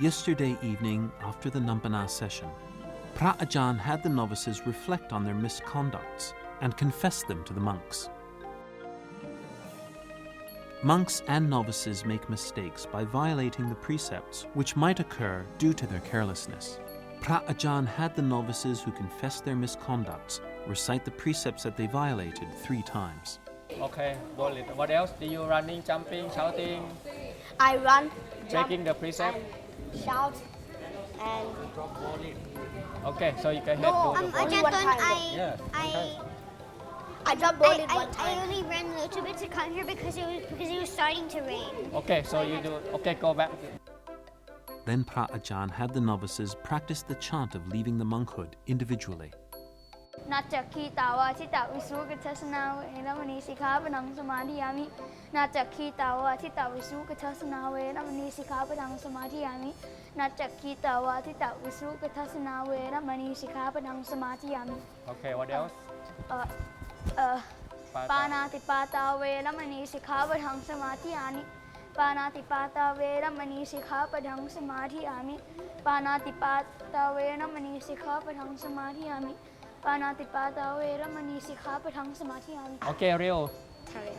Yesterday evening, after the Nampana session, Phra Ajahn had the novices reflect on their misconducts and confess them to the monks. Monks and novices make mistakes by violating the precepts which might occur due to their carelessness. Phra Ajahn had the novices who confessed their misconducts recite the precepts that they violated 3 times. Okay, what else? Do you running, jumping, shouting? I run, Checking the precept? and shout, and Okay, so you can No, do the only ball. one time. I drop ball one I time. only ran a little bit to come here because it was starting to rain. Okay, so you do. Okay, go back. Then Phra Ajahn had the novices practice the chant of leaving the monkhood individually. Nachakhi tawa chita visukachasana veramani sikhapanam samadhiyami. Nachakhi tawa chita visukachasana veramani sikhapanam samadhiyami. Nachakhi tawa chita visukachasana veramani sikhapanam samadhiyami. Okay, what else? Panatipata veramani sikhapanam samadhiyami. Panatipata veramani sikhapanam samadhiyami. Panatipata veramani sikhapanam samadhiyami. Panatipata veramani sikhapanam samadhiyami. Okay, Rio. Okay.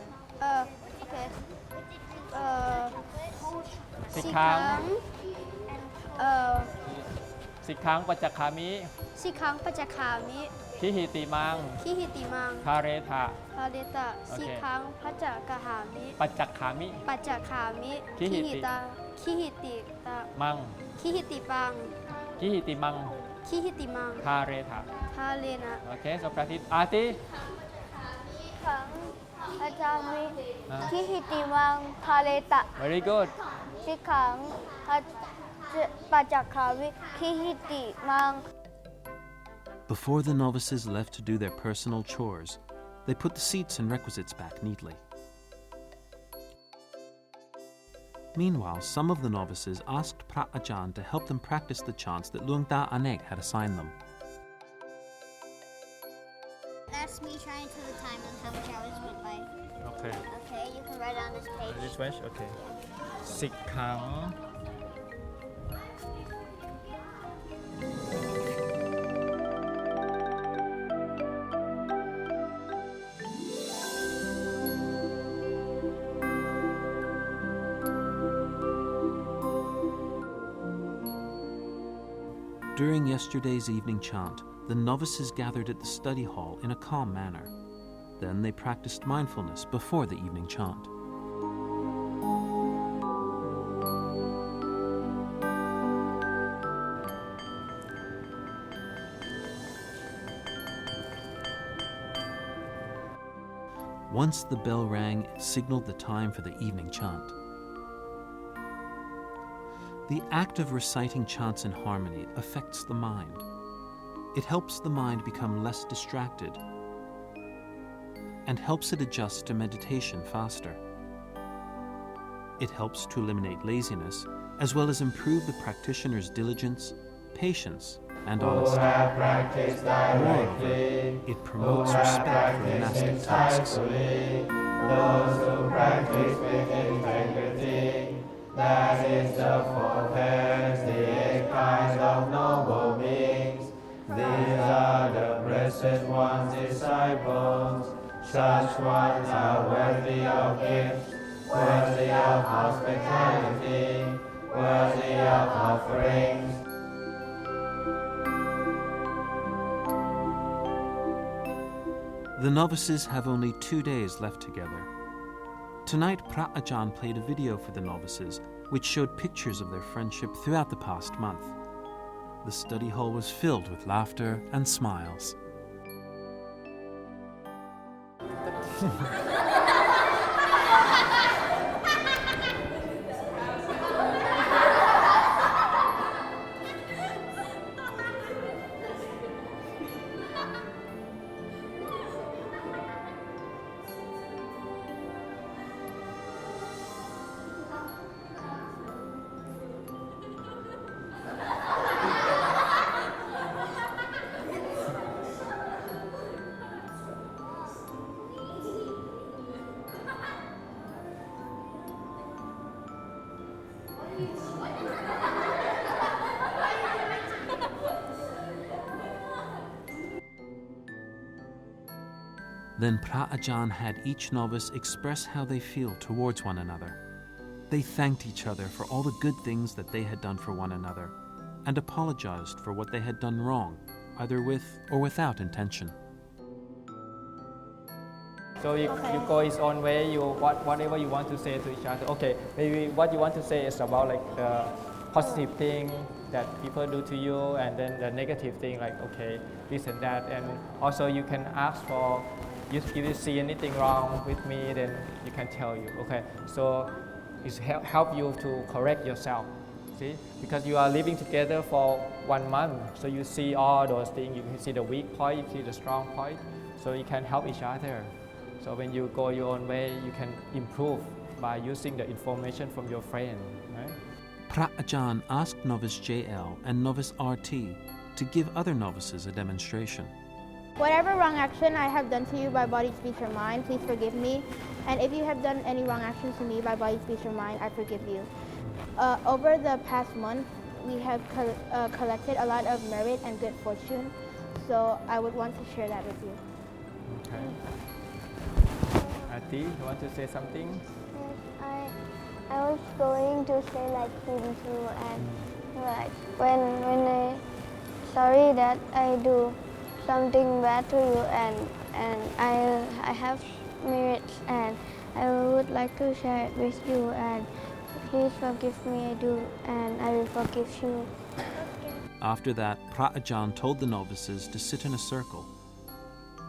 Sikhang. Sikhang, Sikhang pachakhami. Sikhang pachakhami, Kihitimang. Kihitimang, Karetha. Paleta, Sikhang pachakhami, Pachakhami. Pachakhami, Kihiti. Kihitita, Mang. Kihitipang, Kihitimang. Kihitimang, Karetha. Palena, Okay, so practice. Arti. Sikhang achami kihitimang paleta. Very good. Sikhang pachakhami kihitimang. Before the novices left to do their personal chores, they put the seats and requisites back neatly. Meanwhile, some of the novices asked Phra Ajahn to help them practice the chants that Luang Da Aneg had assigned them. That's me trying to the time and how much hours went by. Okay. Okay, you can write on this page. This way. Okay. Sikhang. During yesterday's evening chant, the novices gathered at the study hall in a calm manner. Then they practiced mindfulness before the evening chant. Once the bell rang, it signaled the time for the evening chant. The act of reciting chants in harmony affects the mind. It helps the mind become less distracted and helps it adjust to meditation faster. It helps to eliminate laziness as well as improve the practitioner's diligence, patience, and honesty. Moreover, it promotes respect for monastic tasks. Those who practice with integrity, that is the forebears, the 8 kinds of noble beings. These are the blessed ones, disciples. Such ones are worthy of gifts, worthy of hospitality, worthy of offerings. The novices have only 2 days left together. Tonight, Phra Ajahn played a video for the novices which showed pictures of their friendship throughout the past month. The study hall was filled with laughter and smiles. Then Pra Ajahn had each novice express how they feel towards one another. They thanked each other for all the good things that they had done for one another and apologized for what they had done wrong, either with or without intention. So you go his own way, whatever you want to say to each other. Okay, maybe what you want to say is about like the positive thing that people do to you, and then the negative thing like, okay, this and that. And also you can ask for, if you see anything wrong with me, then you can tell you, okay. So it's help you to correct yourself, see? Because you are living together for 1 month, so you see all those things, you can see the weak point, you see the strong point, so you can help each other. So when you go your own way, you can improve by using the information from your friend, right? Pra Ajahn asked Novice JL and Novice RT to give other novices a demonstration. Whatever wrong action I have done to you by body, speech, or mind, please forgive me. And if you have done any wrong actions to me by body, speech, or mind, I forgive you. Over the past month, we have collected a lot of merit and good fortune, so I would want to share that with you. Okay. Ati, you want to say something? Yes, I was going to say like him too, and like when I sorry that I do something bad to you, and I have merits, and I would like to share it with you, and please forgive me, I do, and I will forgive you. After that, Pra Ajahn told the novices to sit in a circle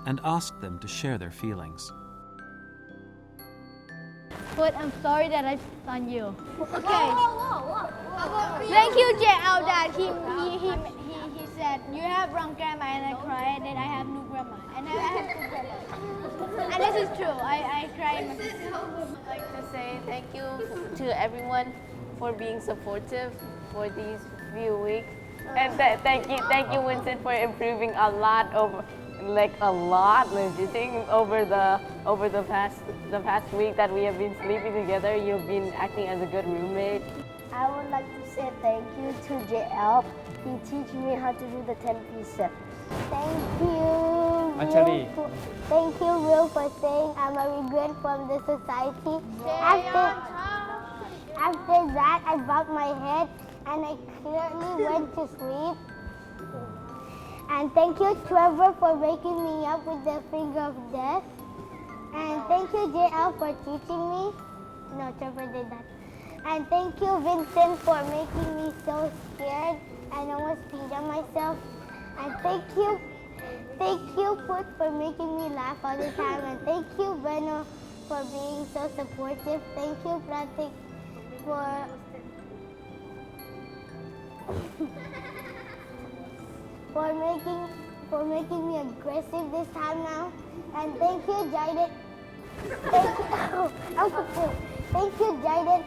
and asked them to share their feelings. But I'm sorry that I picked on you. Okay. Thank you, JL, that he said, you have wrong grammar, and I cried, and then I have new grammar. And I have good grammar. And this is true. I cried. I'd like to say thank you to everyone for being supportive for these few weeks. And thank you, Winston, for improving a lot over the past week that we have been sleeping together. You've been acting as a good roommate. I would like to say thank you to JL. He teach me how to do the 10 precepts. Thank you. Anjali. Thank you, Will, for saying I'm a regret from the society. After that, I bumped my head and I clearly went to sleep. And thank you, Trevor, for waking me up with the finger of death. And thank you, JL, for teaching me. No, Trevor did that. And thank you, Vincent, for making me so scared and almost peed on myself. And thank you, Put, for making me laugh all the time. And thank you, Beno, for being so supportive. Thank you, Pratik, for making me aggressive this time now. And thank you, Jaden. Thank you, Jaden,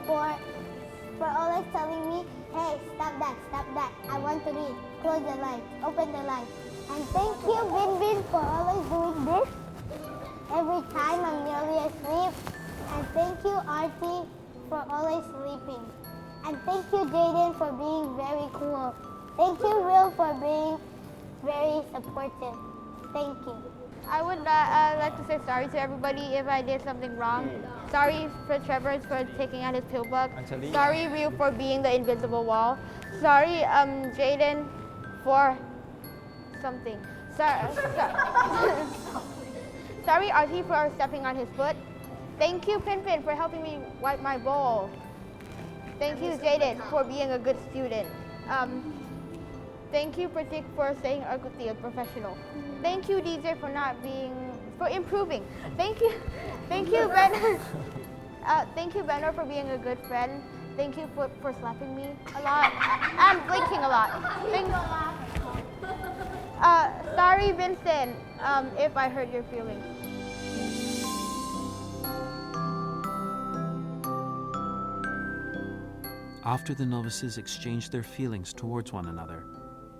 for always telling me, hey, stop that. I want to read. Close the light. Open the light. And thank you, Bin, for always doing this every time I'm nearly asleep. And thank you, Arti, for always sleeping. And thank you, Jaden, for being very cool. Thank you, Will, for being very supportive. Thank you. I would like to say sorry to everybody if I did something wrong. Sorry for Trevor for taking out his pill book. Anjali. Sorry, Ryu, for being the invisible wall. Sorry, Jaden, for something. Sorry, Arti, for stepping on his foot. Thank you, Pinpin, for helping me wipe my bowl. Thank you, Jaden, for being a good student. Thank you, Pratik, for saying Arguti, a professional. Thank you, DJ, for improving. Thank you, Ben. Thank you, Benno, for being a good friend. Thank you for slapping me a lot and blinking a lot. Sorry, Vincent, if I hurt your feelings. After the novices exchanged their feelings towards one another,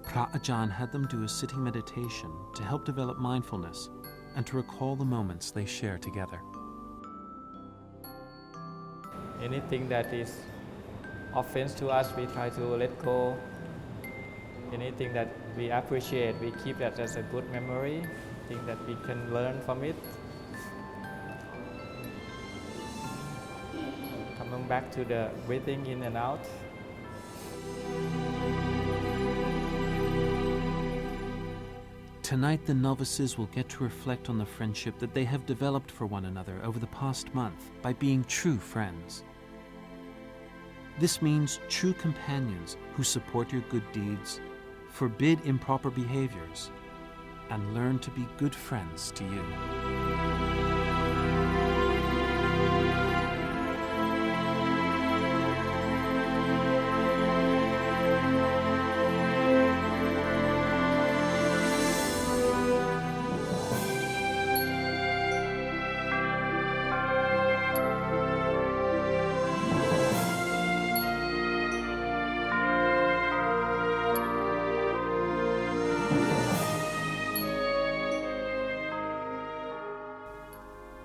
Pra Ajahn had them do a sitting meditation to help develop mindfulness and to recall the moments they share together. Anything that is offense to us, we try to let go. Anything that we appreciate, we keep that as a good memory, thing that we can learn from it. coming back to the breathing in and out. Tonight, the novices will get to reflect on the friendship that they have developed for one another over the past month by being true friends. This means true companions who support your good deeds, forbid improper behaviors, and learn to be good friends to you.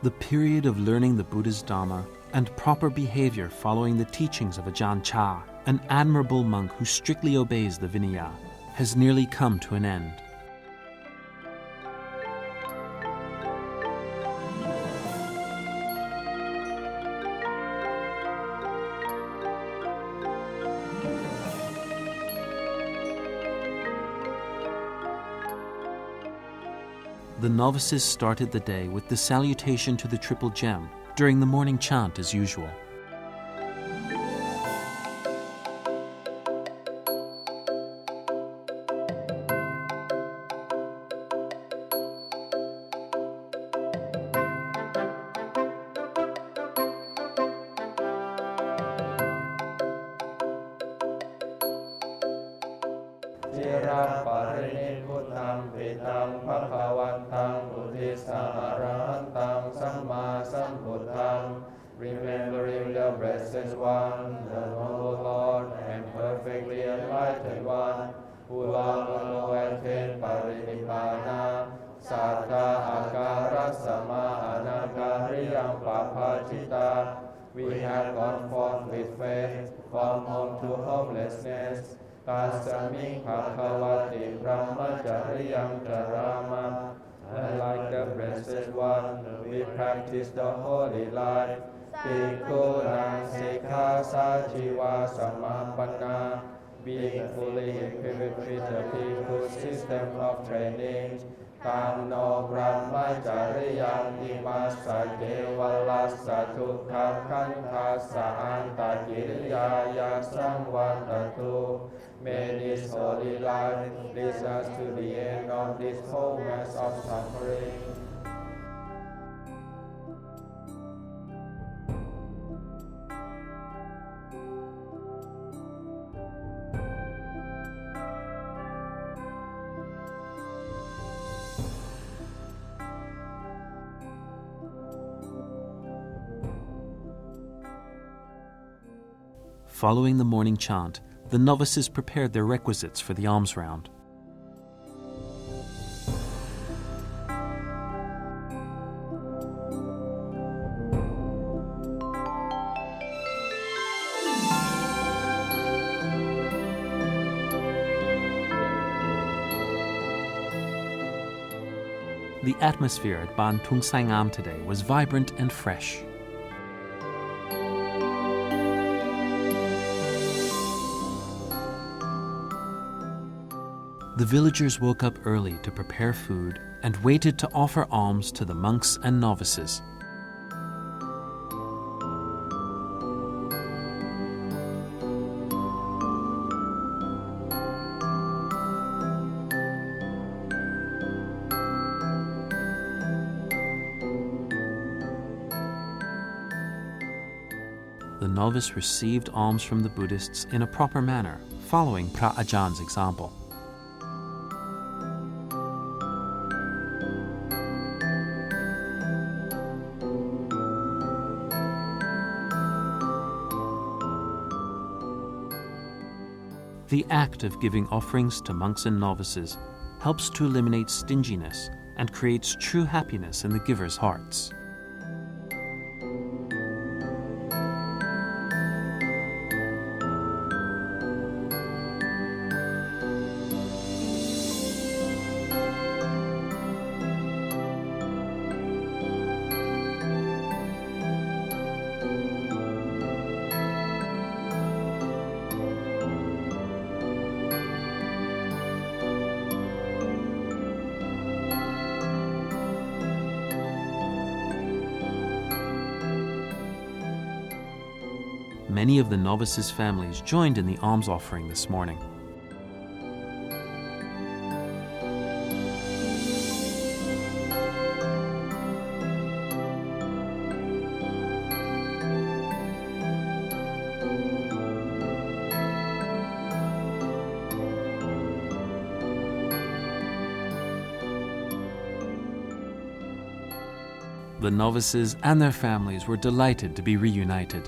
The period of learning the Buddha's Dhamma and proper behavior following the teachings of Ajahn Chah, an admirable monk who strictly obeys the Vinaya, has nearly come to an end. The novices started the day with the salutation to the Triple Gem during the morning chant as usual. Remembering the Blessed One, the Noble Lord and perfectly enlightened One, who long ago attained Parinibbana, Sattva Akara Sama Anakariyam Papachita. We have gone forth with faith from home to homelessness. Tasaming Bhagavati Brahmachariyam Charama. And like the Blessed One, we practice the holy life. Bhikkhunam Sikha Sajiva Samapanna, being fully equipped with the Bhikkhu system of training. Kamno Brahmachariyam Imasa Kevalasa Tukha Kantasa Anta Kiriyaya Samvatatu. May this holy life lead us to the end of this whole mass of suffering. Following the morning chant, the novices prepared their requisites for the alms round. The atmosphere at Ban Tung Sai Ngam today was vibrant and fresh. The villagers woke up early to prepare food and waited to offer alms to the monks and novices. The novice received alms from the Buddhists in a proper manner, following Pra Ajahns example. The act of giving offerings to monks and novices helps to eliminate stinginess and creates true happiness in the giver's hearts. Many of the novices' families joined in the alms offering this morning. The novices and their families were delighted to be reunited.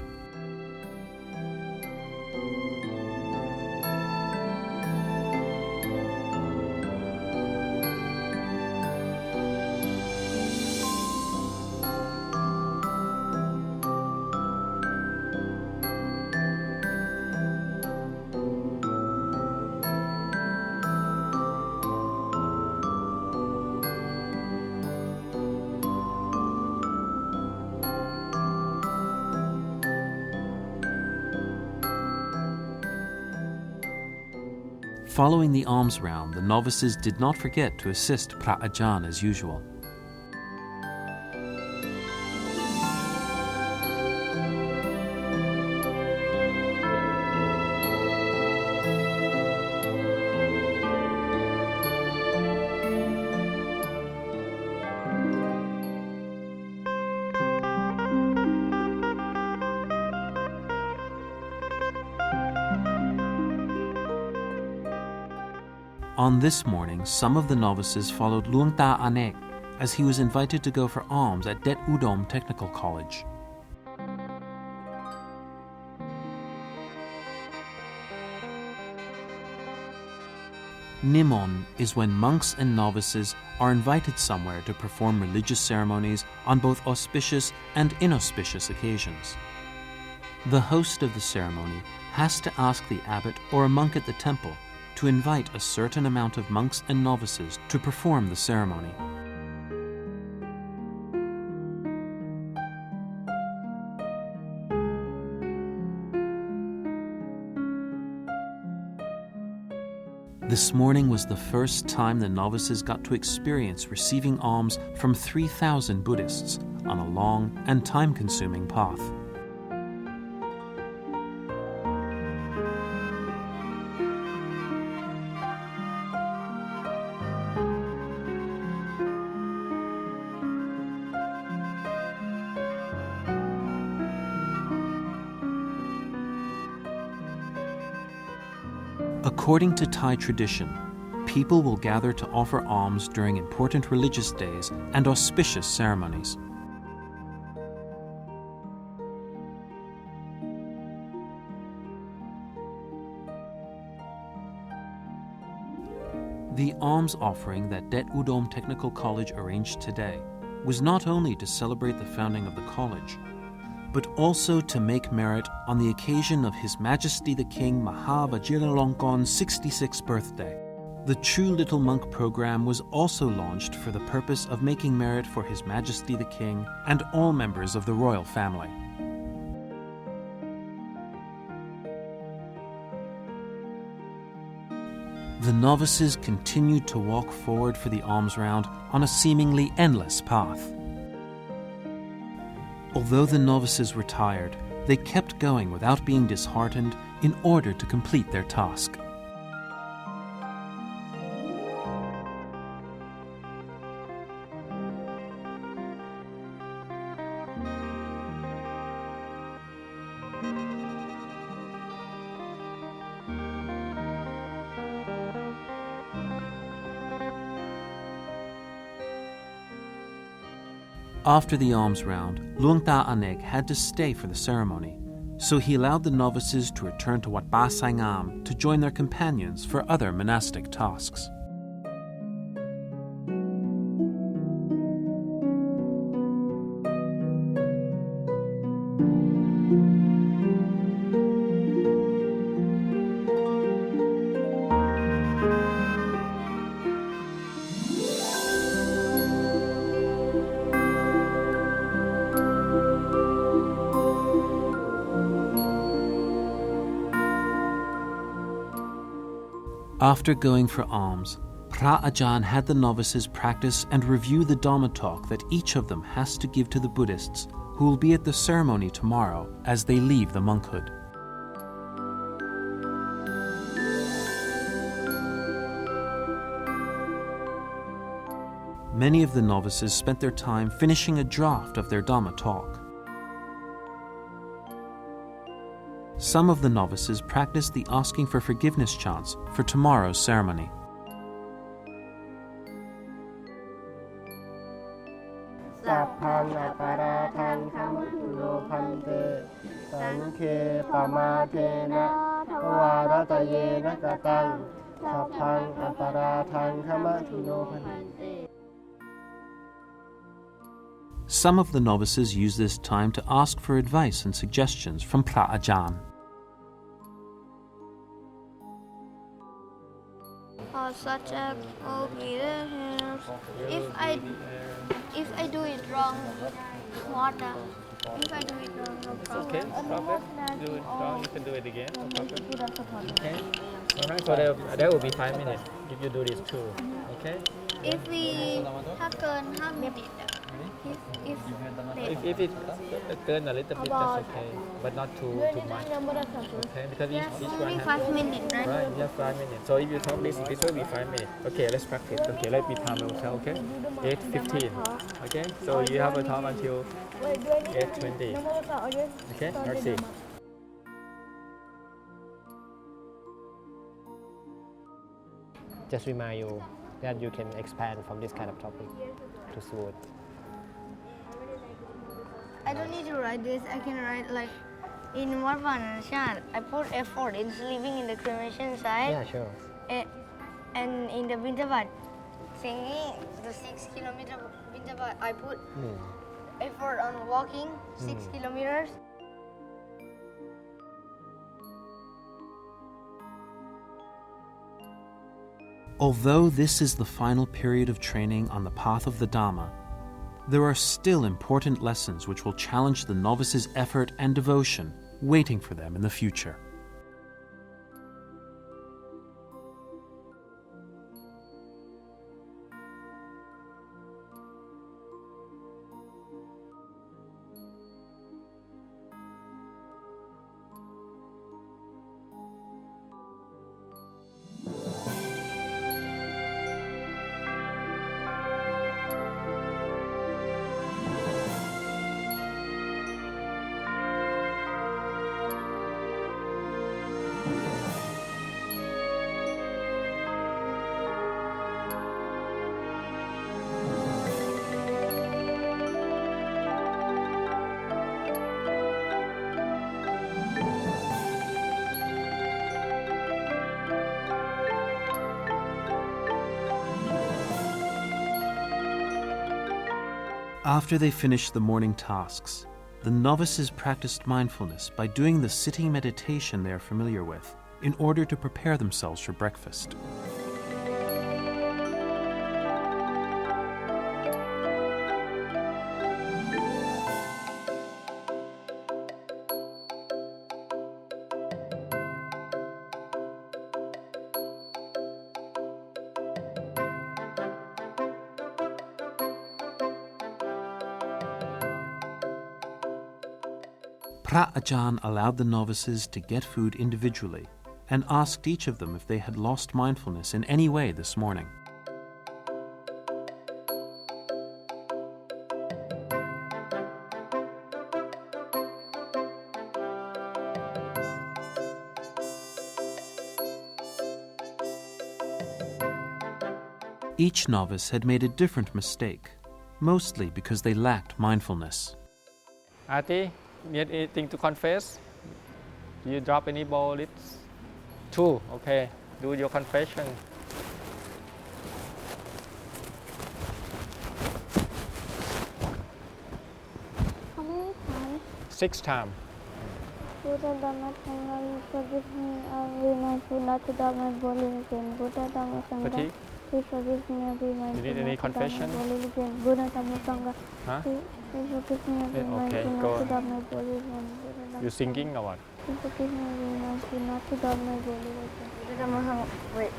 Following the alms round, the novices did not forget to assist Pra Ajahn as usual. On this morning, some of the novices followed Luang Ta Anek as he was invited to go for alms at Det Udom Technical College. Nimon is when monks and novices are invited somewhere to perform religious ceremonies on both auspicious and inauspicious occasions. The host of the ceremony has to ask the abbot or a monk at the temple to invite a certain amount of monks and novices to perform the ceremony. This morning was the first time the novices got to experience receiving alms from 3,000 Buddhists on a long and time-consuming path. According to Thai tradition, people will gather to offer alms during important religious days and auspicious ceremonies. The alms offering that Det Udom Technical College arranged today was not only to celebrate the founding of the college, but also to make merit on the occasion of His Majesty the King Maha Vajiralongkorn's 66th birthday. The True Little Monk program was also launched for the purpose of making merit for His Majesty the King and all members of the royal family. The novices continued to walk forward for the alms round on a seemingly endless path. Although the novices were tired, they kept going without being disheartened in order to complete their task. After the alms round, Luang Ta Anek had to stay for the ceremony, so he allowed the novices to return to Wat Ba Sai Ngam to join their companions for other monastic tasks. After going for alms, Pra Ajahn had the novices practice and review the Dhamma talk that each of them has to give to the Buddhists who will be at the ceremony tomorrow as they leave the monkhood. Many of the novices spent their time finishing a draft of their Dhamma talk. Some of the novices practiced the asking for forgiveness chants for tomorrow's ceremony. Some of the novices use this time to ask for advice and suggestions from Phra Ajahn. Such a if I do it wrong, what? If I do it wrong, no problem. Okay, no problem. Do it wrong, you can do it again. No problem. Okay. Alright, so that will be 5 minutes if you do this too. Okay. If we ถ้าเกิน5 minutes If it turn a little bit, that's okay, but not too much. Okay, because each one only has 5 minutes, right? right, just 5 minutes. So if you talk this will be 5 minutes. Okay, let's practice. Okay, let me time ourselves. Okay, 8:15. Okay, so you have a time until 8:20. Okay, let's see. Just remind you that you can expand from this kind of topic to smooth. I don't need to write this. I can write like in what one chant. I put effort in living in the cremation site. Yeah, sure. And in the Bintabat, singing the 6 kilometer Bintabat, I put effort on walking 6 kilometers. Although this is the final period of training on the path of the Dhamma, there are still important lessons which will challenge the novices' effort and devotion waiting for them in the future. After they finished the morning tasks, the novices practiced mindfulness by doing the sitting meditation they are familiar with in order to prepare themselves for breakfast. Phra Ajahn allowed the novices to get food individually and asked each of them if they had lost mindfulness in any way this morning. Each novice had made a different mistake, mostly because they lacked mindfulness. Ati, need anything to confess? Do you drop any ball? It's 2. Okay, do your confession. How many times? 6 times. Buddha Dhamma Sangha, you forgive me. I will be mindful not to drop my body again. Buddha Dhamma Sangha, Fatigue? please forgive me. I will be mindful You need any not to drop my confession? body again. Buddha Dhamma Sangha, Huh? please forgive me. I will be Okay, mindful go not to on. drop my body again. Buddha Dhamma You singing or what? Please forgive me. I will be mindful not to drop my body again. Buddha Dhamma Sangha, wait.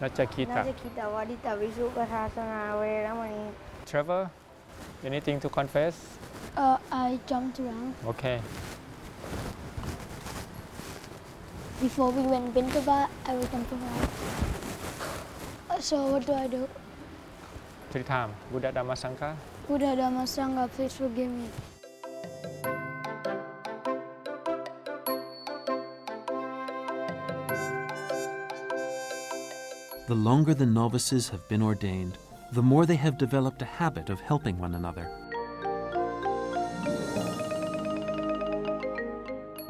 Nachakita. Kita wadita visu kasasana veramani. Trevor, anything to confess? I jumped around. Okay. Before we went Bintabat, I was jumping around. So what do I do? 3 times. Buddha Dhamma Sangha. Buddha Dhamma Sangha, please forgive me. The longer the novices have been ordained, the more they have developed a habit of helping one another.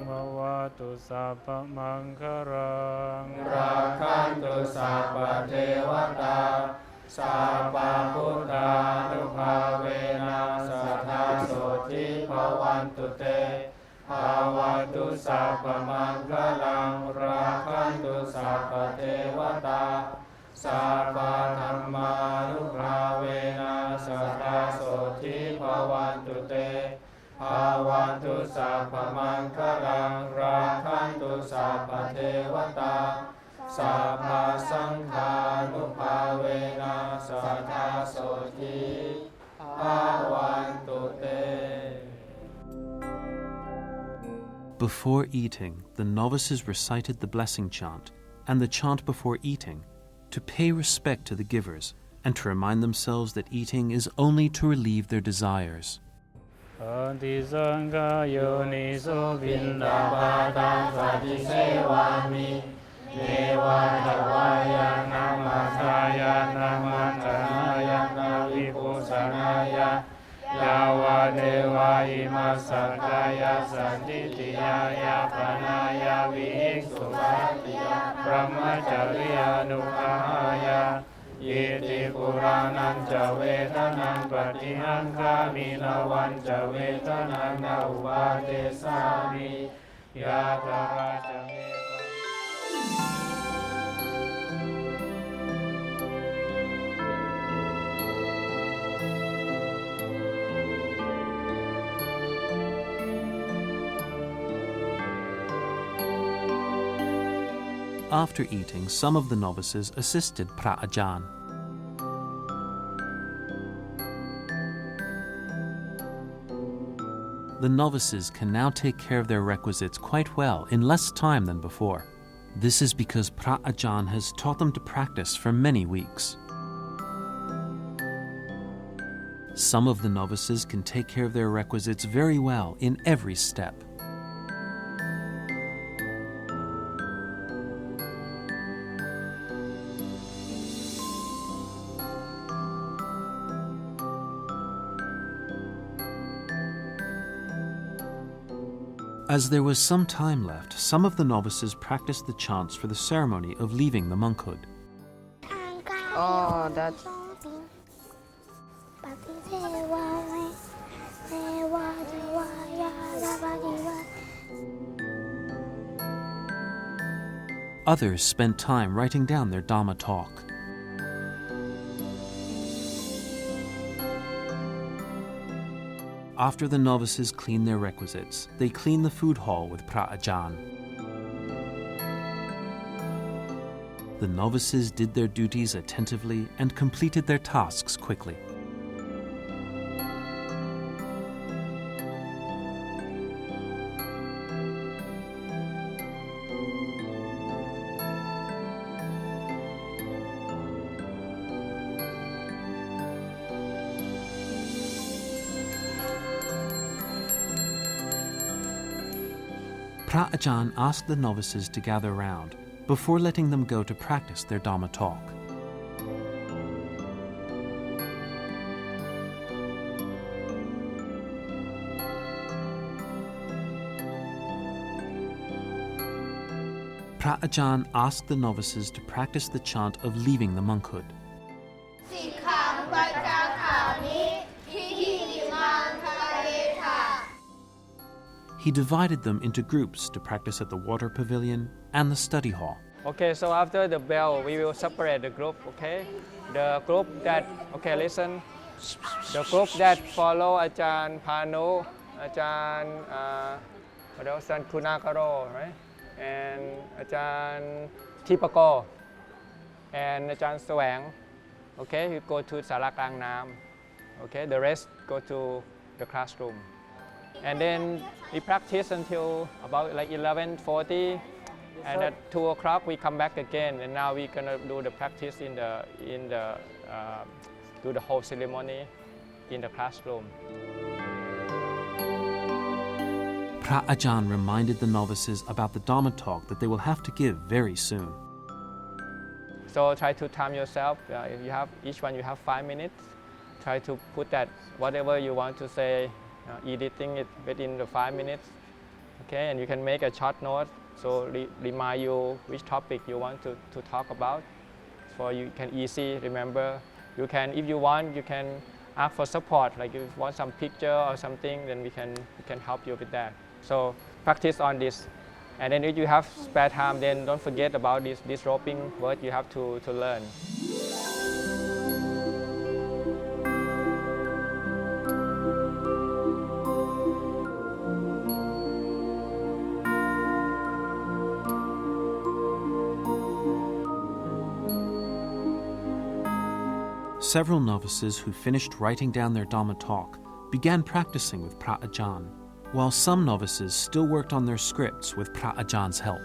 Bhavatu sabba mangalang rakhantu sabba devata sabba buddhanubhavena sathasoti bhavantu te bhavatu sabba mangalang rakhantu sabba devata sabba dhammanubhavena sathasoti bhavantu te bhavantu sabba mangalang rakhantu sabba devata sabba sanghanubhavena sathasoti bhavantu te. Before eating, the novices recited the blessing chant and the chant before eating to pay respect to the givers and to remind themselves that eating is only to relieve their desires. Anti sangha yoniso vindabhadam satisevami devadavaya namasaya namantanaya navipusanaya Yava deva imasakaya santitiyaya pranaya vihiksuvatya brahmacharya nukahaya Yeti puranan ca vedanan patihanka minawan ca vedanan na ubadesami yatara ca After eating, some of the novices assisted Pra Ajahn. The novices can now take care of their requisites quite well in less time than before. This is because Pra Ajahn has taught them to practice for many weeks. Some of the novices can take care of their requisites very well in every step. As there was some time left, some of the novices practiced the chants for the ceremony of leaving the monkhood. Oh, that's... Others spent time writing down their Dhamma talk. After the novices cleaned their requisites, they cleaned the food hall with Pra Ajahn. The novices did their duties attentively and completed their tasks quickly. Pra Ajahn asked the novices to gather round before letting them go to practice their Dhamma talk. Pra Ajahn asked the novices to practice the chant of leaving the monkhood. He divided them into groups to practice at the water pavilion and the study hall. Okay, so after the bell, we will separate the group, okay? The group that, okay, listen. The group that follow Ajahn Panu, Ajahn, what else? Ajahn Kunakaro, right? And Ajahn Tipako, and Ajahn Swang. Okay, you go to Sala Klang Nam. Okay, the rest go to the classroom. And then we practice until about like 11:40, and at 2 o'clock we come back again. And now we're gonna do the practice do the whole ceremony in the classroom. พระอาจารย์ reminded the novices about the Dhamma talk that they will have to give very soon. So try to time yourself. Each one you have 5 minutes. Try to put that whatever you want to say, editing it within the 5 minutes. Okay, and you can make a short note so remind you which topic you want to talk about. So you can easy remember. You can, if you want, you can ask for support. Like if you want some picture or something, then we can help you with that. So practice on this. And then if you have spare time, then don't forget about this roping word you have to learn. Several novices who finished writing down their Dhamma talk began practicing with Phra Ajahn, while some novices still worked on their scripts with Phra Ajahn's help.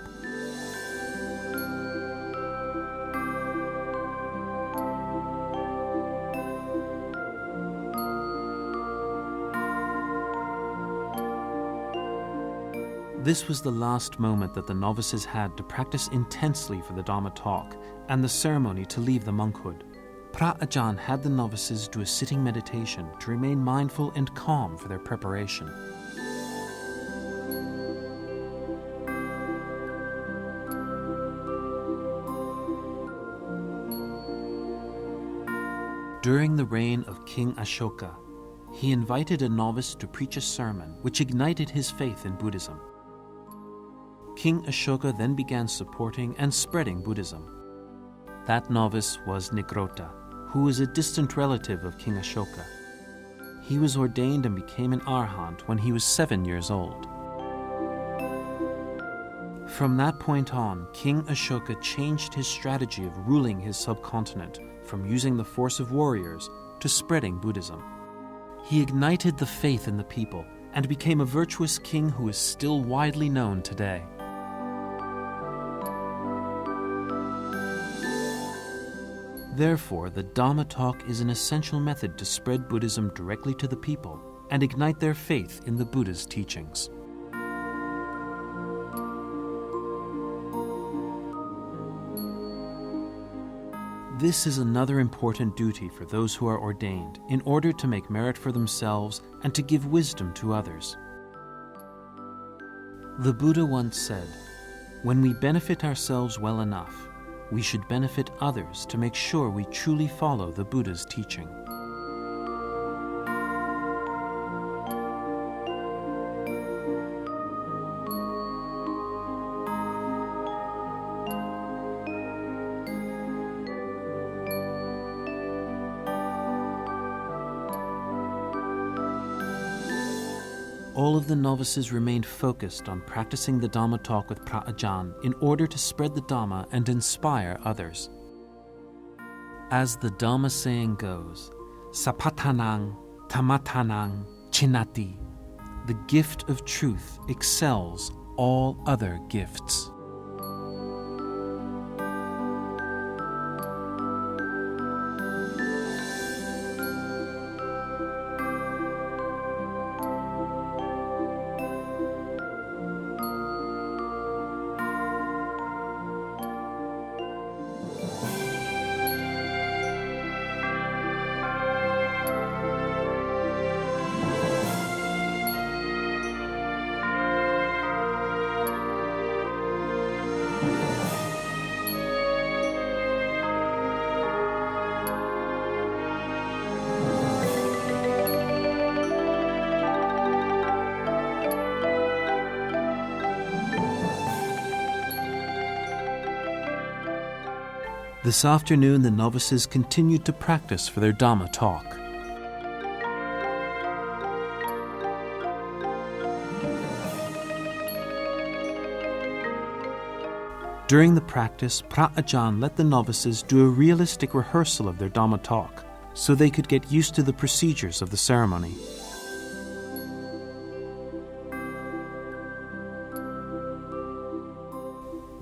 This was the last moment that the novices had to practice intensely for the Dhamma talk and the ceremony to leave the monkhood. Phra Ajahn had the novices do a sitting meditation to remain mindful and calm for their preparation. During the reign of King Ashoka, he invited a novice to preach a sermon which ignited his faith in Buddhism. King Ashoka then began supporting and spreading Buddhism. That novice was Nigrota, who was a distant relative of King Ashoka. He was ordained and became an arhat when he was 7 years old. From that point on, King Ashoka changed his strategy of ruling his subcontinent from using the force of warriors to spreading Buddhism. He ignited the faith in the people and became a virtuous king who is still widely known today. Therefore, the Dhamma talk is an essential method to spread Buddhism directly to the people and ignite their faith in the Buddha's teachings. This is another important duty for those who are ordained in order to make merit for themselves and to give wisdom to others. The Buddha once said, "When we benefit ourselves well enough, we should benefit others to make sure we truly follow the Buddha's teaching." All of the novices remained focused on practicing the Dhamma talk with Phra Ajahn in order to spread the Dhamma and inspire others. As the Dhamma saying goes, Sapatanang Tamatanang Chinati, the gift of truth excels all other gifts. This afternoon, the novices continued to practice for their Dhamma talk. During the practice, Phra Ajahn let the novices do a realistic rehearsal of their Dhamma talk so they could get used to the procedures of the ceremony.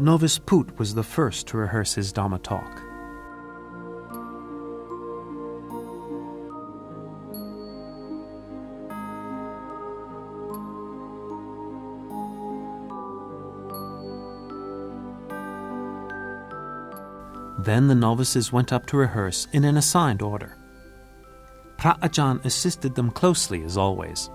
Novice Put was the first to rehearse his Dhamma talk. Then the novices went up to rehearse in an assigned order. Pra Ajahn assisted them closely as always.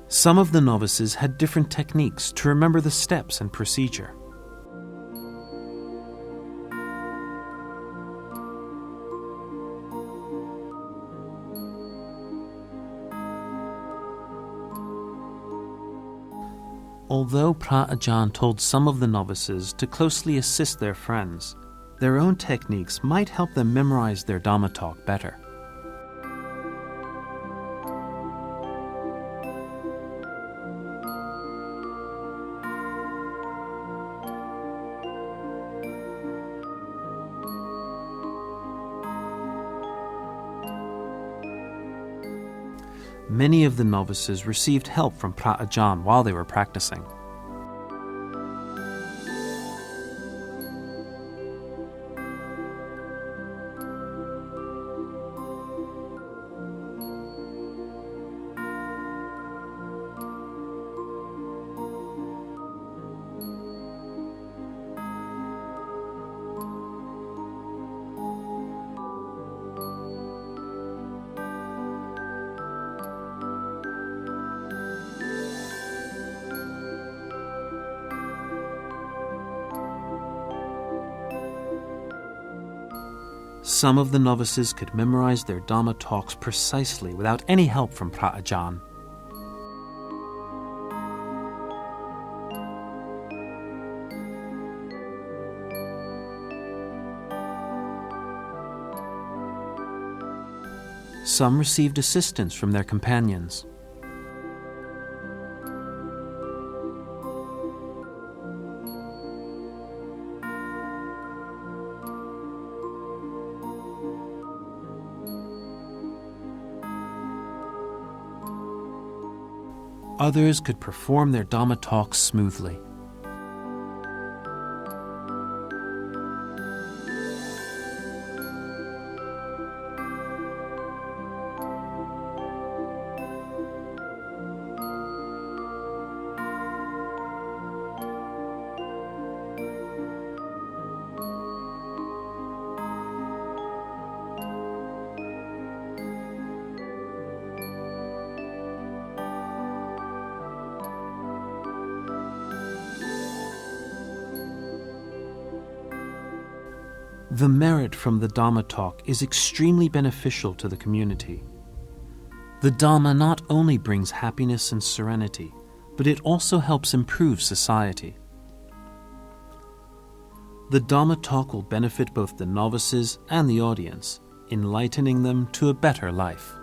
Some of the novices had different techniques to remember the steps and procedure. Although Pra Ajahn told some of the novices to closely assist their friends, their own techniques might help them memorize their Dhamma talk better. Many of the novices received help from Pra Ajahn while they were practicing. Some of the novices could memorize their Dhamma talks precisely without any help from Pra Ajahn. Some received assistance from their companions. Others could perform their Dhamma talks smoothly. The merit from the Dhamma talk is extremely beneficial to the community. The Dhamma not only brings happiness and serenity, but it also helps improve society. The Dhamma talk will benefit both the novices and the audience, enlightening them to a better life.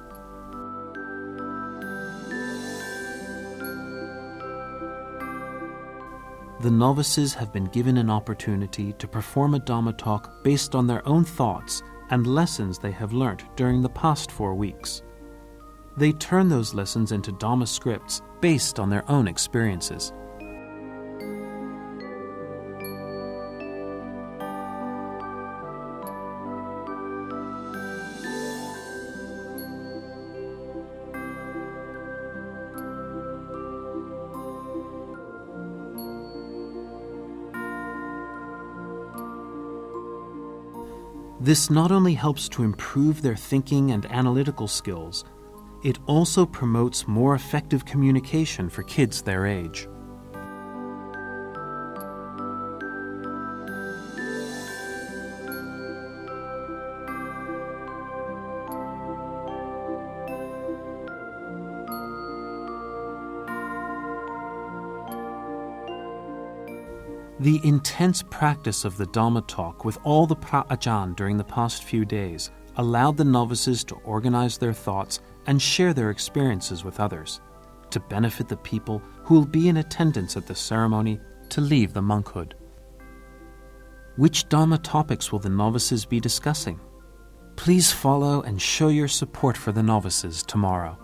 The novices have been given an opportunity to perform a Dhamma talk based on their own thoughts and lessons they have learnt during the past 4 weeks. They turn those lessons into Dhamma scripts based on their own experiences. This not only helps to improve their thinking and analytical skills, it also promotes more effective communication for kids their age. The intense practice of the Dhamma talk with all the Pra Ajahn during the past few days allowed the novices to organize their thoughts and share their experiences with others to benefit the people who will be in attendance at the ceremony to leave the monkhood. Which Dhamma topics will the novices be discussing? Please follow and show your support for the novices tomorrow.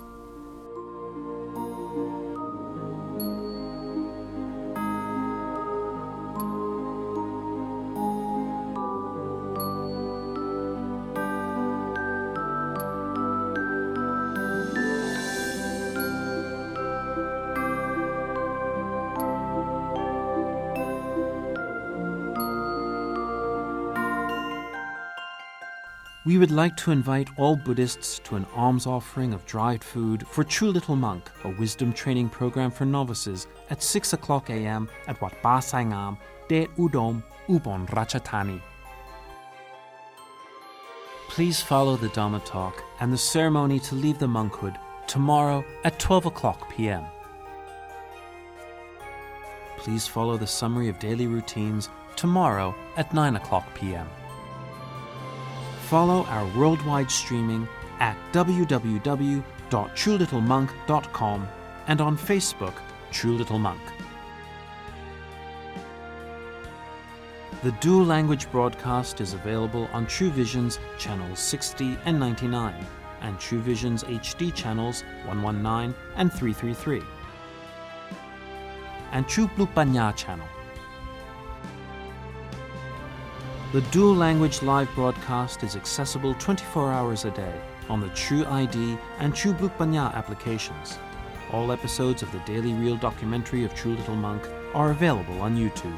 We would like to invite all Buddhists to an alms offering of dried food for True Little Monk, a wisdom training program for novices, at 6 o'clock a.m. at Wat Ba Sai Ngam, Det Udom, Ubon Ratchathani. Please follow the Dhamma talk and the ceremony to leave the monkhood tomorrow at 12 o'clock p.m. Please follow the summary of daily routines tomorrow at 9 o'clock p.m. Follow our worldwide streaming at www.truelittlemonk.com and on Facebook, True Little Monk. The dual language broadcast is available on True Vision's channels 60 and 99 and True Vision's HD channels 119 and 333 and True Blue Panya channel. The dual language live broadcast is accessible 24 hours a day on the True ID and True Blue Panya applications. All episodes of the Daily Real documentary of True Little Monk are available on YouTube.